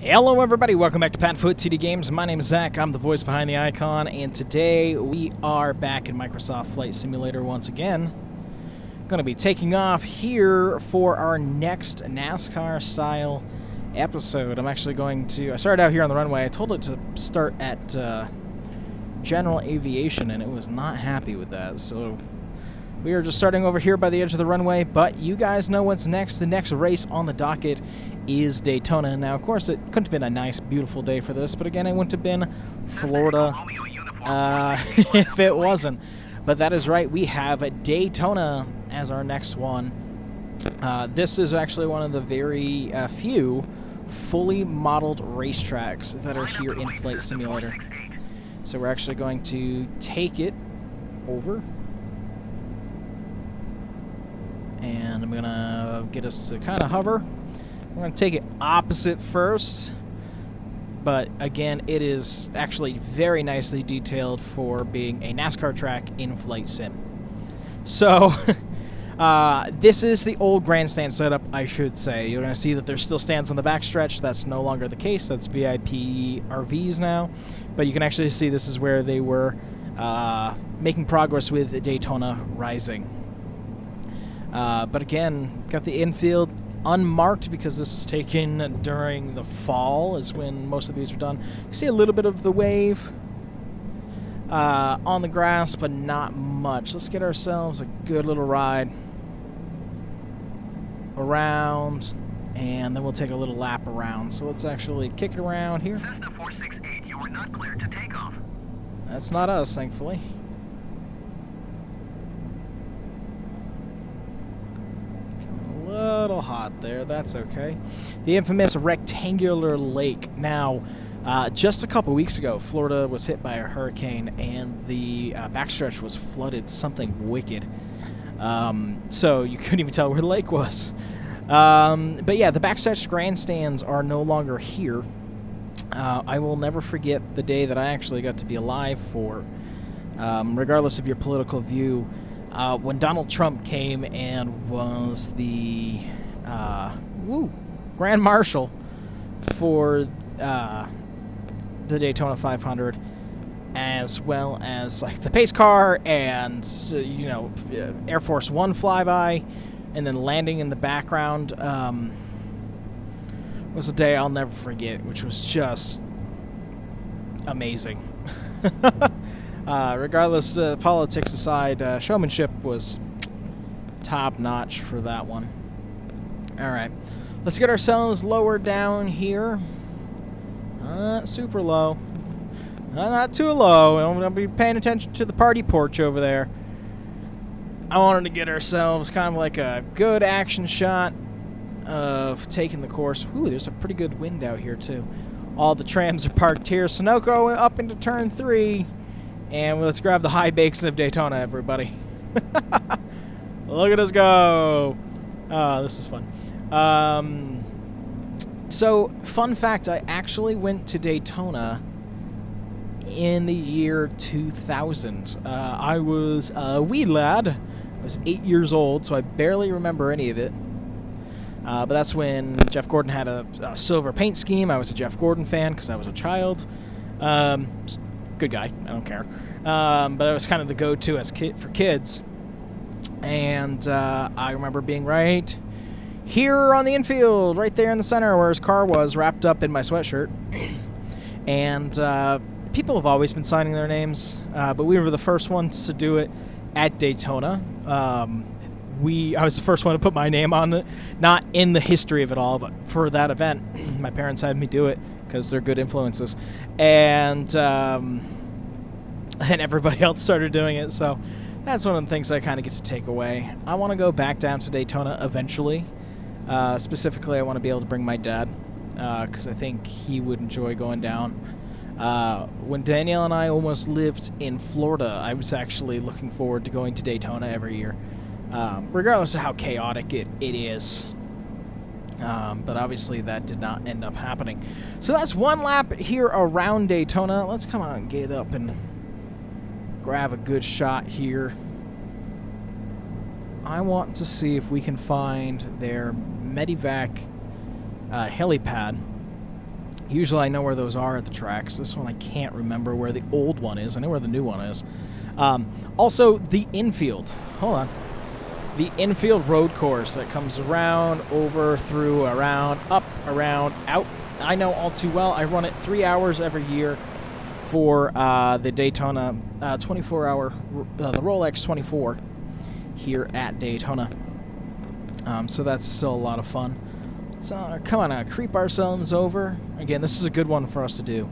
Hello everybody, welcome back to PadfootTD Games. My name is Zach, I'm the voice behind the icon, and today we are back in Microsoft Flight Simulator once again. Going to be taking off here for our next NASCAR Style episode. I'm actually going to... I started out here on the runway. I told it to start at General Aviation, and it was not happy with that, so... We are just starting over here by the edge of the runway, but you guys know what's next. The next race on the docket is Daytona. Now, of course, it couldn't have been a nice, beautiful day for this, but again, it wouldn't have been Florida if it wasn't. But that is right, we have Daytona as our next one. This is actually one of the very few fully modeled racetracks that are here in Flight Simulator. So we're actually going to take it over. And I'm going to get us to kind of hover. We're going to take it opposite first. But again, it is actually very nicely detailed for being a NASCAR track in Flight Sim. So, this is the old grandstand setup, I should say. You're going to see that there's still stands on the backstretch. That's no longer the case. That's VIP RVs now. But you can actually see this is where they were making progress with Daytona Rising. But again, got the infield unmarked because this is taken during the fall is when most of these are done. You see a little bit of the wave on the grass, but not much. Let's get ourselves a good little ride around, and then we'll take a little lap around. So let's actually kick it around here. Cessna 468, you are not cleared to take off. That's not us, thankfully. Little hot there, that's okay. The infamous rectangular lake. Now, just a couple weeks ago, Florida was hit by a hurricane and the backstretch was flooded, something wicked. So you couldn't even tell where the lake was. But yeah, the backstretch grandstands are no longer here. I will never forget the day that I actually got to be alive for, regardless of your political view. When Donald Trump came and was the Grand Marshal for the Daytona 500, as well as like the pace car and Air Force One flyby, and then landing in the background, was a day I'll never forget, which was just amazing. Regardless, politics aside, showmanship was top-notch for that one. Alright, let's get ourselves lower down here. Super low. Not too low. I'll be paying attention to the party porch over there. I wanted to get ourselves kind of like a good action shot of taking the course. Ooh, there's a pretty good wind out here, too. All the trams are parked here. Sunoco up into turn 3. And let's grab the high bakes of Daytona, everybody. Look at us go. Oh, this is fun. So, fun fact, I actually went to Daytona in the year 2000. I was a wee lad. I was 8 years old, so I barely remember any of it. But that's when Jeff Gordon had a silver paint scheme. I was a Jeff Gordon fan because I was a child. Good guy, I don't care. But it was kind of the go-to as for kids. And I remember being right here on the infield, right there in the center where his car was, wrapped up in my sweatshirt. And people have always been signing their names, but we were the first ones to do it at Daytona. I was the first one to put my name on it, not in the history of it all, but for that event. My parents had me do it because they're good influences. And everybody else started doing it, so that's one of the things I kind of get to take away. I want to go back down to Daytona eventually. Specifically, I want to be able to bring my dad, because I think he would enjoy going down. When Danielle and I almost lived in Florida, I was actually looking forward to going to Daytona every year, regardless of how chaotic it is. But obviously that did not end up happening. So that's one lap here around Daytona. Let's come on and get up and grab a good shot here. I want to see if we can find their Medivac helipad Usually I know where those are at the tracks. This one I can't remember where the old one is. I know where the new one is. Also, the infield. Hold on. The infield road course that comes around, over, through, around, up, around, out. I know all too well. I run it 3 hours every year for the Daytona 24-hour, the Rolex 24 here at Daytona. So that's still a lot of fun. Let's come on, creep ourselves over. Again, this is a good one for us to do.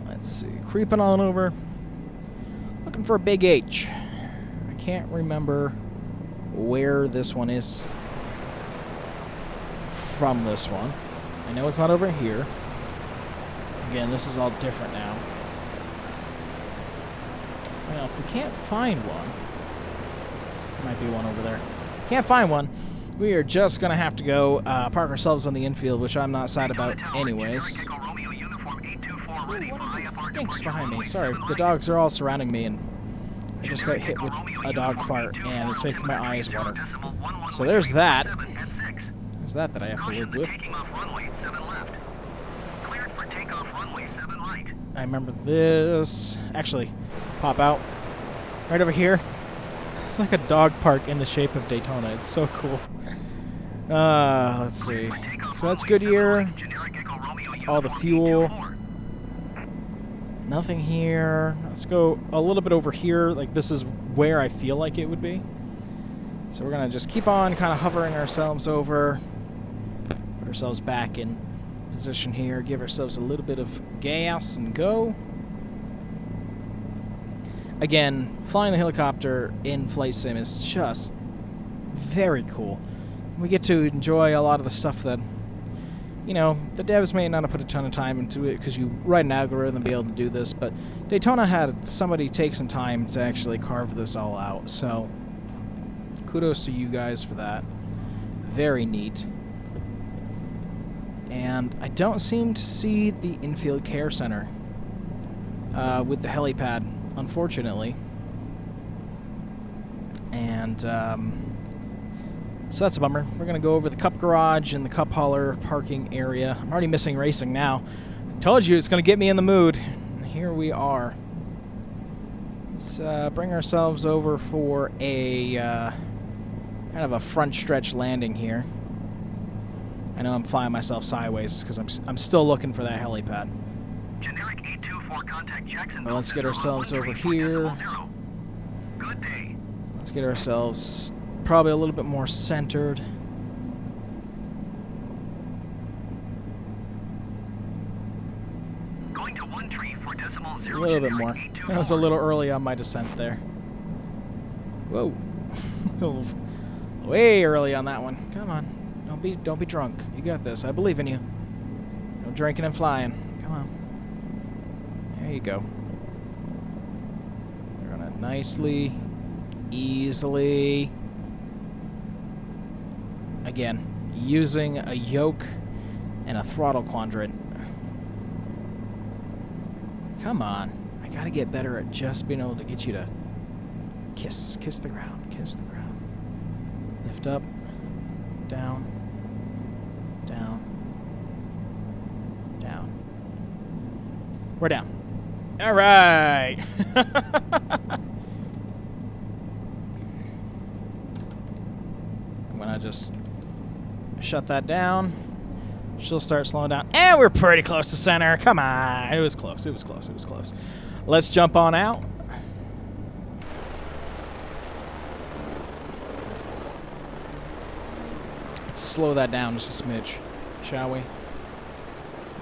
Let's see, creeping on over. Looking for a big H. I can't remember where this one is from this one. I know it's not over here. Again, this is all different now. Well, if we can't find one, there might be one over there. Can't find one. We are just going to have to go park ourselves on the infield, which I'm not sad about anyways. Stinks behind me. Sorry, the dogs are all surrounding me, and I just got hit with a dog fart, and it's making my eyes water. So there's that. There's that I have to live with. I remember this. Actually, pop out. Right over here. It's like a dog park in the shape of Daytona. It's so cool. Let's see. So that's Goodyear. That's all the fuel. Nothing here. Let's go a little bit over here. Like, this is where I feel like it would be. So we're going to just keep on kind of hovering ourselves over. Put ourselves back in position here. Give ourselves a little bit of gas and go. Again, flying the helicopter in Flight Sim is just very cool. We get to enjoy a lot of the stuff that, you know, the devs may not have put a ton of time into it because you write an algorithm to be able to do this, but Daytona had somebody take some time to actually carve this all out, so kudos to you guys for that. Very neat. And I don't seem to see the infield care center with the helipad, unfortunately. And so that's a bummer. We're going to go over the Cup Garage and the Cup Hauler parking area. I'm already missing racing now. I told you it's going to get me in the mood. And here we are. Let's bring ourselves over for a kind of a front stretch landing here. I know I'm flying myself sideways because I'm still looking for that helipad. Generic 824 contact Jacksonville. Well, let's get ourselves over here. Good day. Let's get ourselves probably a little bit more centered. Going to 13 for decimal 0. A little bit more. That was a little early on my descent there. Whoa. Way early on that one. Come on. Don't be drunk. You got this. I believe in you. No drinking and flying. Come on. There you go. We're gonna nicely, easily. Again, using a yoke and a throttle quadrant. Come on. I gotta get better at just being able to get you to kiss the ground, kiss the ground. Lift up, down, down, down. We're down. All right. I'm gonna just shut that down. She'll start slowing down. And we're pretty close to center. Come on. It was close. It was close. It was close. Let's jump on out. Let's slow that down just a smidge, shall we?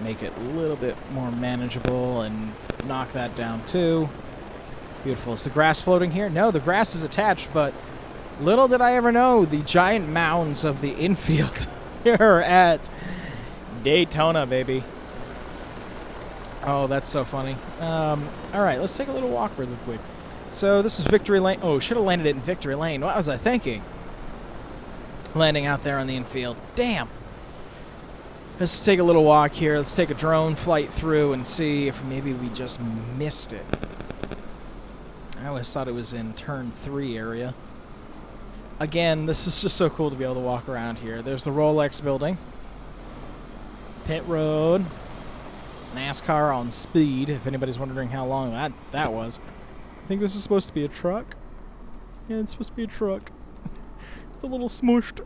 Make it a little bit more manageable and knock that down too. Beautiful. Is the grass floating here? No, the grass is attached, but little did I ever know the giant mounds of the infield here at Daytona, baby. Oh, that's so funny. All right, let's take a little walk really quick. So this is Victory Lane. Oh, should have landed it in Victory Lane. What was I thinking? Landing out there on the infield. Damn. Let's take a little walk here. Let's take a drone flight through and see if maybe we just missed it. I always thought it was in turn 3 area. Again, this is just so cool to be able to walk around here. There's the Rolex building. Pit road. NASCAR on speed, if anybody's wondering how long that was. I think this is supposed to be a truck. Yeah, it's supposed to be a truck. It's a little smushed.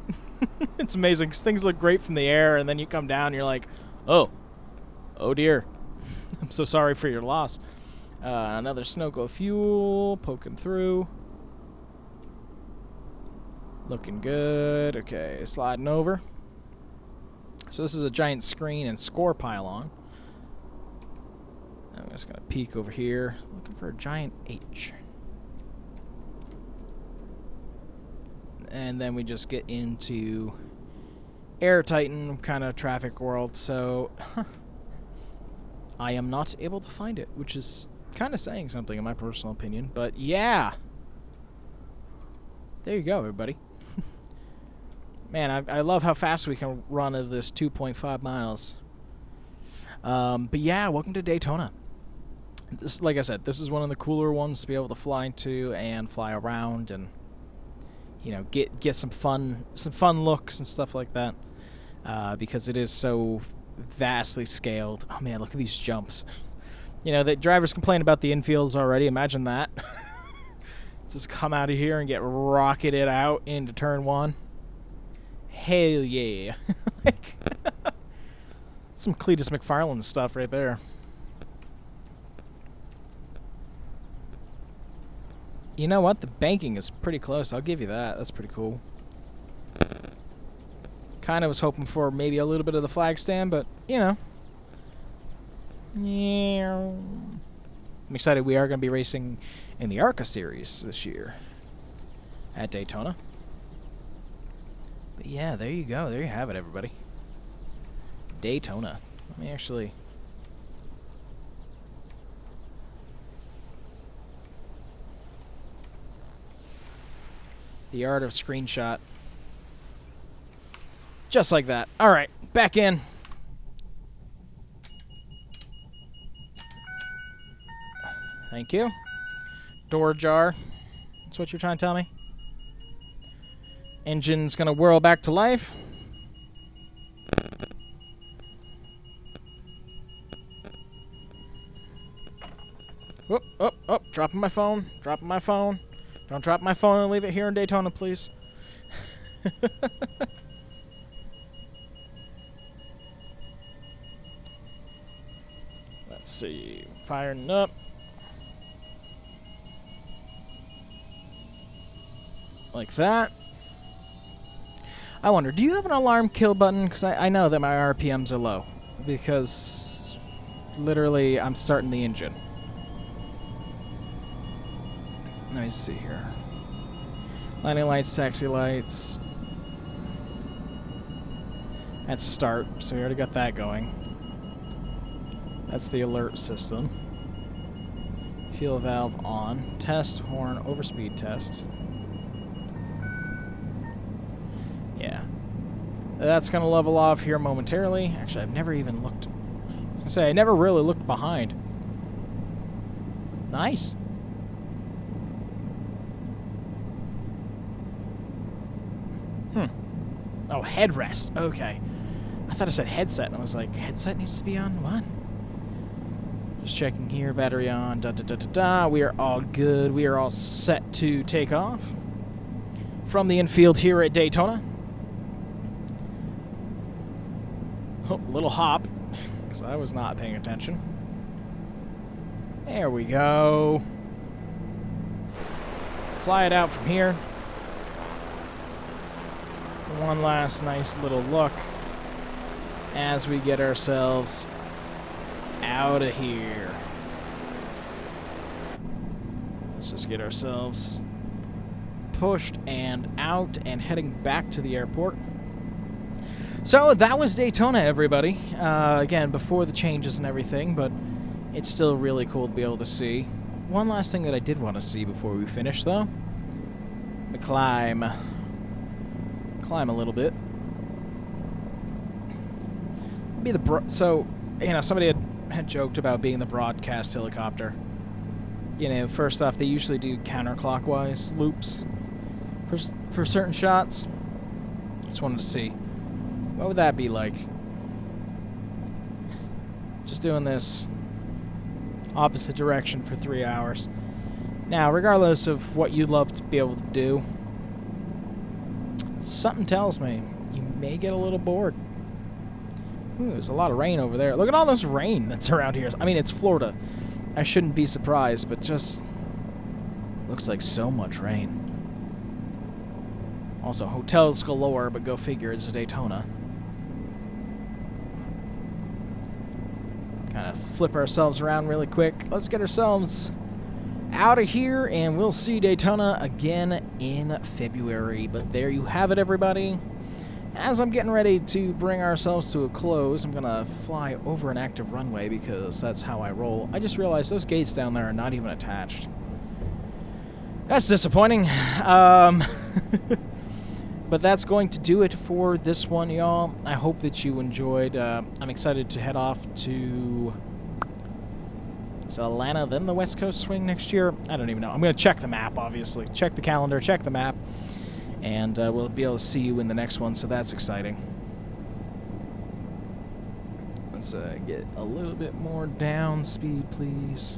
It's amazing, because things look great from the air, and then you come down and you're like, oh dear. I'm so sorry for your loss. Another Snoco fuel, poking through. Looking good. Okay, sliding over. So this is a giant screen and score pylon. I'm just going to peek over here, looking for a giant H. And then we just get into Air Titan kind of traffic world, so I am not able to find it, which is kind of saying something in my personal opinion, but yeah. There you go, everybody. Man, I love how fast we can run of this 2.5 miles. But yeah, welcome to Daytona. This, like I said, this is one of the cooler ones to be able to fly into and fly around and, you know, get some fun looks and stuff like that. Because it is so vastly scaled. Oh man, look at these jumps. You know, the drivers complain about the infields already. Imagine that. Just come out of here and get rocketed out into turn one. Hell yeah. Like, some Cletus McFarlane stuff right there. You know what? The banking is pretty close. I'll give you that. That's pretty cool. Kind of was hoping for maybe a little bit of the flag stand, but, you know. Yeah. I'm excited we are going to be racing in the ARCA series this year at Daytona. But yeah, there you go. There you have it, everybody. Daytona. Let me actually... The art of screenshot. Just like that. Alright, back in. Thank you. Door jar. That's what you're trying to tell me? Engine's gonna whirl back to life. Oh, oh, oh, dropping my phone. Dropping my phone. Don't drop my phone and leave it here in Daytona, please. Let's see. Firing up. Like that. I wonder, do you have an alarm kill button? Because I know that my RPMs are low. Because literally I'm starting the engine. Let me see here. Landing lights, taxi lights. That's start, so we already got that going. That's the alert system. Fuel valve on. Test, horn, overspeed test. Yeah. That's going to level off here momentarily. Actually, I've never even looked. I was going to say, I never really looked behind. Nice. Oh, headrest. Okay. I thought I said headset, and I was like, headset needs to be on? What? Just checking here. Battery on. Da-da-da-da-da. We are all good. We are all set to take off from the infield here at Daytona. Oh, little hop, because I was not paying attention. There we go. Fly it out from here. One last nice little look as we get ourselves out of here. Let's just get ourselves pushed and out and heading back to the airport. So that was Daytona, everybody. Again, before the changes and everything, but it's still really cool to be able to see. One last thing that I did want to see before we finish, though. The climb. Climb a little bit. Be the so, you know, somebody had joked about being the broadcast helicopter. You know, first off, they usually do counterclockwise loops for certain shots. Just wanted to see what would that be like. Just doing this opposite direction for 3 hours. Now, regardless of what you'd love to be able to do, something tells me you may get a little bored. Ooh, there's a lot of rain over there. Look at all this rain that's around here. I mean, it's Florida. I shouldn't be surprised, but just looks like so much rain. Also, hotels galore, but go figure, it's a Daytona. Kind of flip ourselves around really quick. Let's get ourselves out of here, and we'll see Daytona again in February. But there you have it, everybody. As I'm getting ready to bring ourselves to a close, I'm going to fly over an active runway because that's how I roll. I just realized those gates down there are not even attached. That's disappointing. But that's going to do it for this one, y'all. I hope that you enjoyed. I'm excited to head off to Atlanta, then the West Coast swing next year. I don't even know. I'm going to check the map, obviously. Check the calendar, check the map. And we'll be able to see you in the next one, so that's exciting. Let's get a little bit more down speed, please.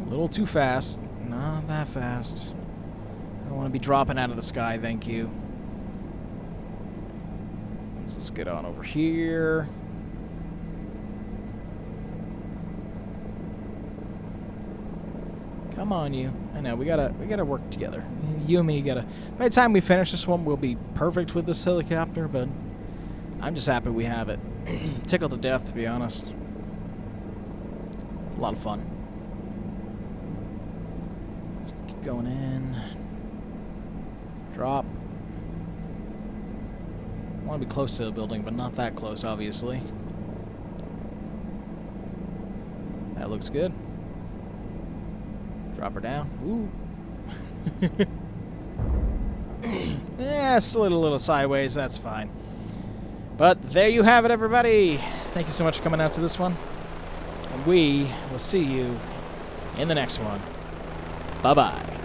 A little too fast. Not that fast. I don't want to be dropping out of the sky, thank you. Let's get on over here. Come on, you. I know, we gotta work together. You and me gotta... By the time we finish this one, we'll be perfect with this helicopter, but I'm just happy we have it. Tickled to death, to be honest. It's a lot of fun. Let's keep going in. Drop. I want to be close to the building, but not that close, obviously. That looks good. Drop her down. Ooh. Yeah, slid a little sideways. That's fine. But there you have it, everybody. Thank you so much for coming out to this one. And we will see you in the next one. Bye-bye.